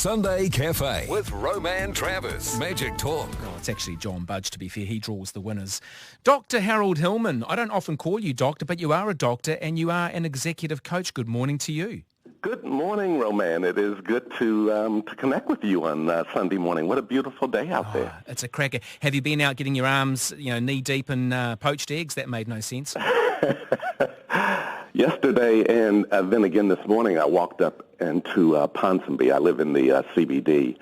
Sunday Cafe with Roman Travers. Magic Talk. Oh, it's actually John Budge, to be fair. He draws the winners. Dr. Harold Hillman. I don't often call you doctor, but you are a doctor and you are an executive coach. Good morning to you. Good morning, Roman. It is good to connect with you on Sunday morning. What a beautiful day out there. It's a cracker. Have you been out getting your arms, knee deep in poached eggs? That made no sense. Yesterday and then again this morning, I walked up into Ponsonby. I live in the CBD,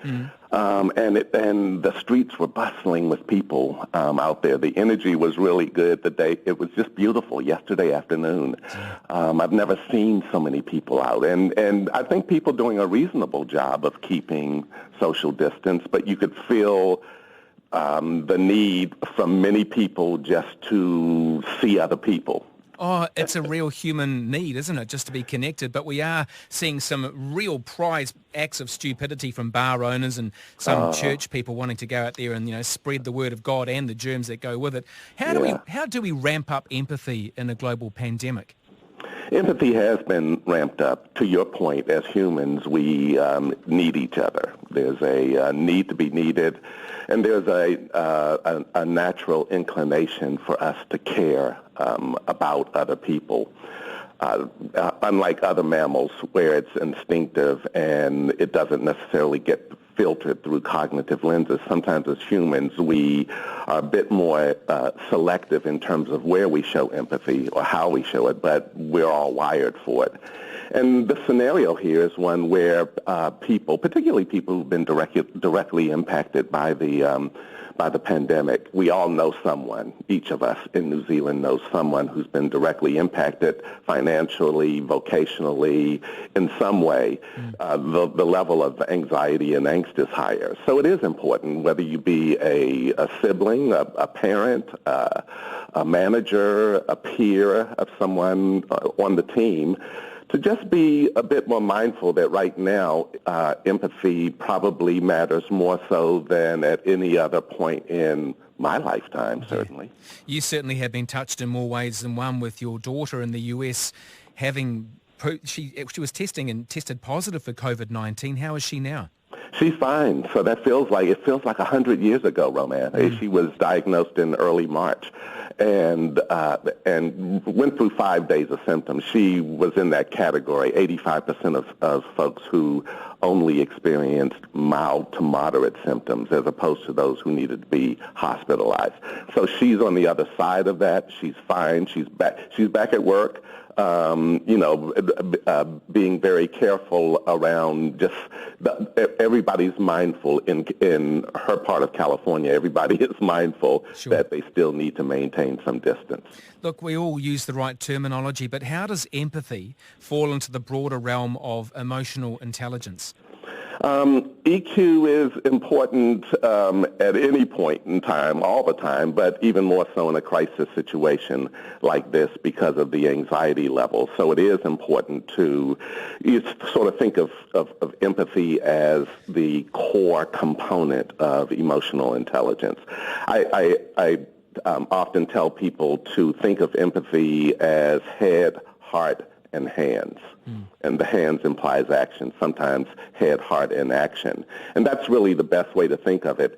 and the streets were bustling with people out there. The energy was really good. It was just beautiful yesterday afternoon. I've never seen so many people out, and I think people doing a reasonable job of keeping social distance, but you could feel the need from many people just to see other people. Oh, it's a real human need, isn't it, just to be connected? But we are seeing some real prize acts of stupidity from bar owners and some church people wanting to go out there and, spread the word of God and the germs that go with it. How do we ramp up empathy in a global pandemic? Empathy has been ramped up. To your point, as humans, we need each other. There's a need to be needed, and there's a natural inclination for us to care about other people. Unlike other mammals where it's instinctive and it doesn't necessarily get filtered through cognitive lenses, sometimes as humans we are a bit more selective in terms of where we show empathy or how we show it, but we're all wired for it. And the scenario here is one where people, particularly people who've been directly impacted by the pandemic, we all know someone. Each of us in New Zealand knows someone who's been directly impacted financially, vocationally, in some way. The level of anxiety and angst is higher. So it is important, whether you be a sibling, a parent, a manager, a peer of someone on the team, to just be a bit more mindful that right now empathy probably matters more so than at any other point in my lifetime, certainly. You certainly have been touched in more ways than one with your daughter in the US she was tested positive for COVID-19. How is she now? She's fine. So it feels like 100 years ago, Roman. She was diagnosed in early March and went through 5 days of symptoms. She was in that category, 85% of folks who only experienced mild to moderate symptoms as opposed to those who needed to be hospitalized. So she's on the other side of that. She's fine. She's back at work. Being very careful around just everybody's mindful in her part of California. Everybody is mindful that they still need to maintain some distance. Look, we all use the right terminology, but how does empathy fall into the broader realm of emotional intelligence? EQ is important at any point in time, all the time, but even more so in a crisis situation like this because of the anxiety level. So it is important to sort of think of empathy as the core component of emotional intelligence. I often tell people to think of empathy as head, heart, and hands. And the hands implies action, sometimes head, heart, and action. And that's really the best way to think of it.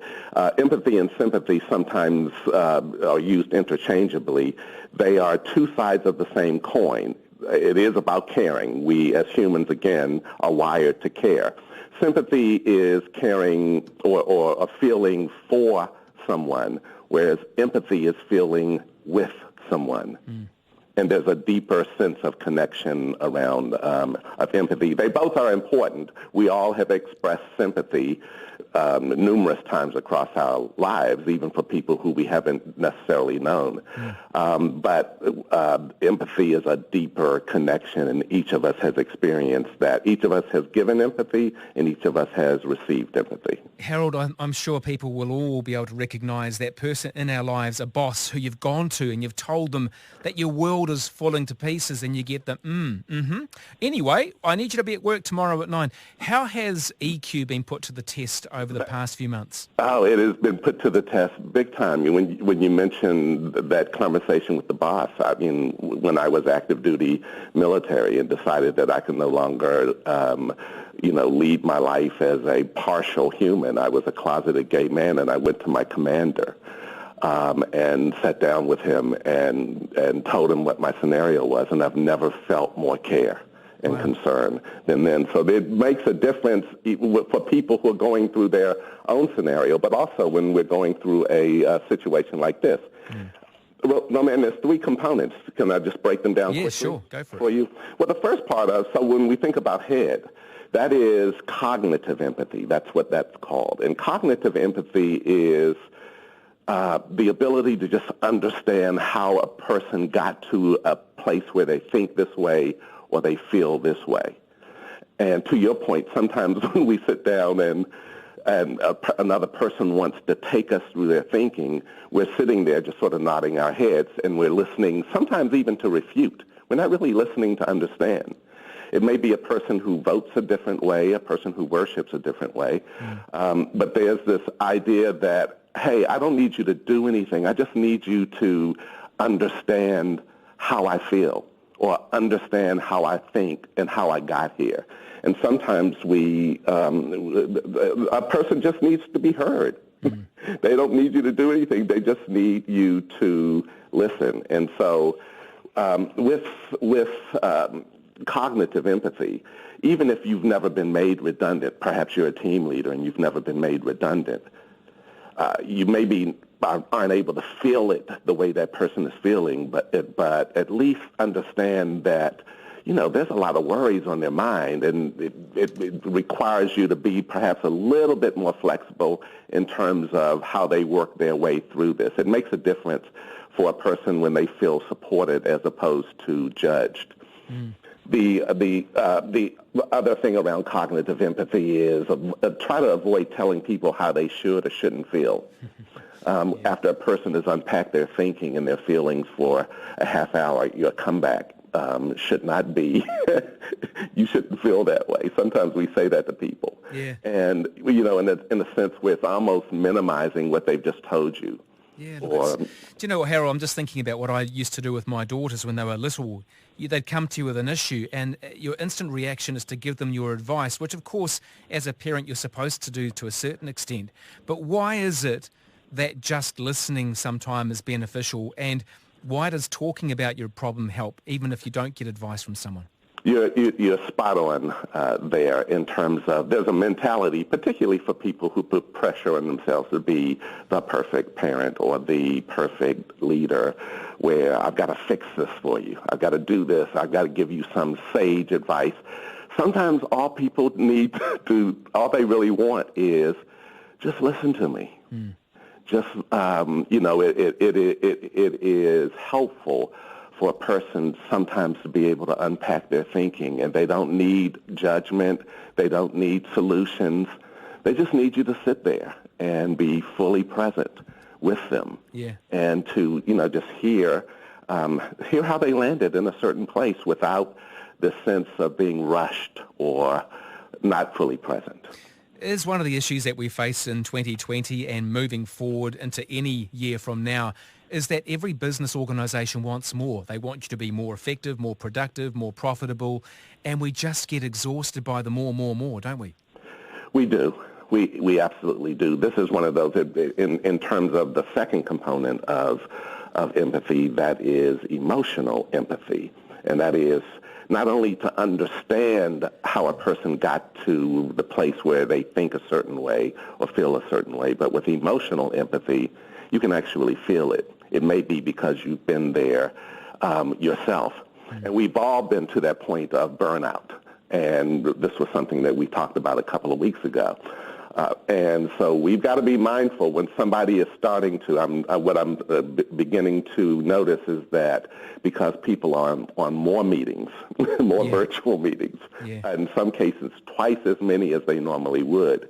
Empathy and sympathy sometimes are used interchangeably. They are two sides of the same coin. It is about caring. We, as humans, again, are wired to care. Sympathy is caring or a feeling for someone, whereas empathy is feeling with someone. And there's a deeper sense of connection around of empathy. They both are important. We all have expressed sympathy numerous times across our lives, even for people who we haven't necessarily known. But empathy is a deeper connection, and each of us has experienced that. Each of us has given empathy, and each of us has received empathy. Harold, I'm sure people will all be able to recognise that person in our lives, a boss who you've gone to and you've told them that your world world is falling to pieces and you get the Anyway, I need you to be at work tomorrow at 9. How has EQ been put to the test over the past few months? Oh, it has been put to the test big time. When you mentioned that conversation with the boss, I mean, when I was active duty military and decided that I could no longer, lead my life as a partial human, I was a closeted gay man, and I went to my commander and sat down with him and told him what my scenario was, and I've never felt more care and concern than then. So it makes a difference for people who are going through their own scenario, but also when we're going through a situation like this. Well, no, man, there's 3 components. Can I just break them down quickly? Sure. Go for it. For you? Well, the first part so when we think about head, that is cognitive empathy. That's what that's called. And cognitive empathy is the ability to just understand how a person got to a place where they think this way or they feel this way. And to your point, sometimes when we sit down and another person wants to take us through their thinking, we're sitting there just sort of nodding our heads, and we're listening sometimes even to refute. We're not really listening to understand. It may be a person who votes a different way, a person who worships a different way, but there's this idea that, hey, I don't need you to do anything. I just need you to understand how I feel or understand how I think and how I got here. And sometimes a person just needs to be heard. They don't need you to do anything. They just need you to listen. And so with cognitive empathy, even if you've never been made redundant, perhaps you're a team leader and you've never been made redundant, you maybe aren't able to feel it the way that person is feeling, but at least understand that, there's a lot of worries on their mind, and it requires you to be perhaps a little bit more flexible in terms of how they work their way through this. It makes a difference for a person when they feel supported as opposed to judged. The other thing around cognitive empathy is try to avoid telling people how they should or shouldn't feel. After a person has unpacked their thinking and their feelings for a half hour, your comeback should not be, you shouldn't feel that way. Sometimes we say that to people. Yeah. And, in a sense, with almost minimizing what they've just told you. Yeah, do you know what, Harold? I'm just thinking about what I used to do with my daughters when they were little. They'd come to you with an issue, and your instant reaction is to give them your advice, which, of course, as a parent, you're supposed to do to a certain extent. But why is it that just listening sometime is beneficial, and why does talking about your problem help, even if you don't get advice from someone? You're spot on there in terms of there's a mentality, particularly for people who put pressure on themselves to be the perfect parent or the perfect leader, where I've got to fix this for you. I've got to do this. I've got to give you some sage advice. Sometimes all people need to, all they really want is just listen to me. Just, it is helpful for a person sometimes to be able to unpack their thinking, and they don't need judgment. They don't need solutions. They just need you to sit there and be fully present with them. Yeah. And to, just hear how they landed in a certain place without this sense of being rushed or not fully present. Is one of the issues that we face in 2020 and moving forward into any year from now is that every business organisation wants more. They want you to be more effective, more productive, more profitable, and we just get exhausted by the more, don't we? We do. We absolutely do. This is one of those, in terms of the second component of empathy, that is emotional empathy, and that is not only to understand how a person got to the place where they think a certain way or feel a certain way, but with emotional empathy, you can actually feel it. It may be because you've been there yourself. And we've all been to that point of burnout. And this was something that we talked about a couple of weeks ago. And so we've got to be mindful when somebody is starting to, what I'm beginning to notice is that because people are on more meetings, more virtual meetings, in some cases twice as many as they normally would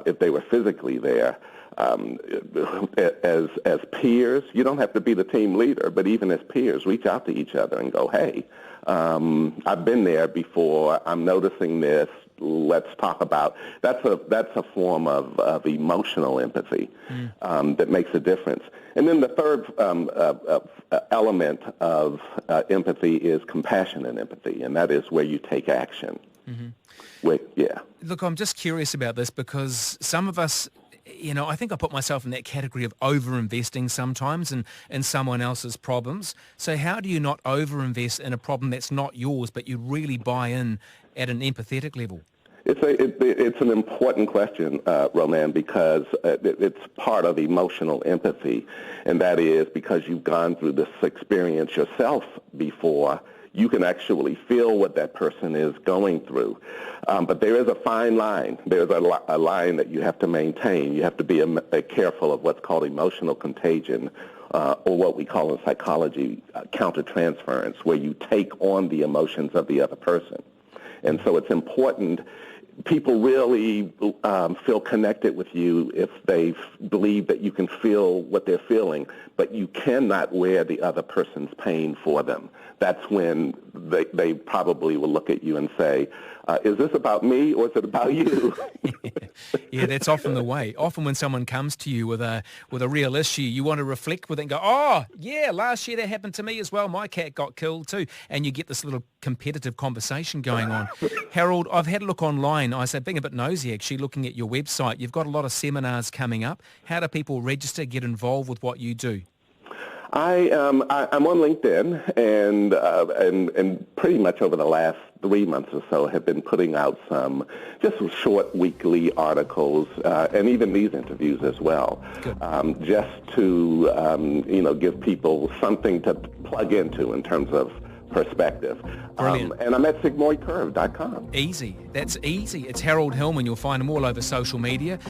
if they were physically there, as peers, you don't have to be the team leader, but even as peers, reach out to each other and go, hey, I've been there before. I'm noticing this. Let's talk about. That's a form of emotional empathy that makes a difference. And then the third element of empathy is compassionate empathy, and that is where you take action. Yeah. Look, I'm just curious about this because some of us, I think I put myself in that category of overinvesting sometimes in someone else's problems. So how do you not overinvest in a problem that's not yours, but you really buy in at an empathetic level? It's an important question, Roman, because it's part of emotional empathy, and that is because you've gone through this experience yourself before. You can actually feel what that person is going through. But there is a fine line. There's a line that you have to maintain. You have to be careful of what's called emotional contagion, or what we call in psychology countertransference, where you take on the emotions of the other person. And so it's important. People really feel connected with you if they believe that you can feel what they're feeling, but you cannot wear the other person's pain for them. That's when they probably will look at you and say, is this about me or is it about you? Yeah, that's often the way. Often when someone comes to you with a real issue, you want to reflect with it and go, oh, yeah, last year that happened to me as well. My cat got killed too. And you get this little competitive conversation going on. Harold, I've had a look online. I said, being a bit nosy, actually, looking at your website, you've got a lot of seminars coming up. How do people register, get involved with what you do? I'm on LinkedIn, and pretty much over the last 3 months or so have been putting out some short weekly articles, and even these interviews as well, just to give people something to plug into in terms of perspective. And I'm at sigmoidcurve.com. Easy. That's easy. It's Harold Hillman. You'll find him all over social media.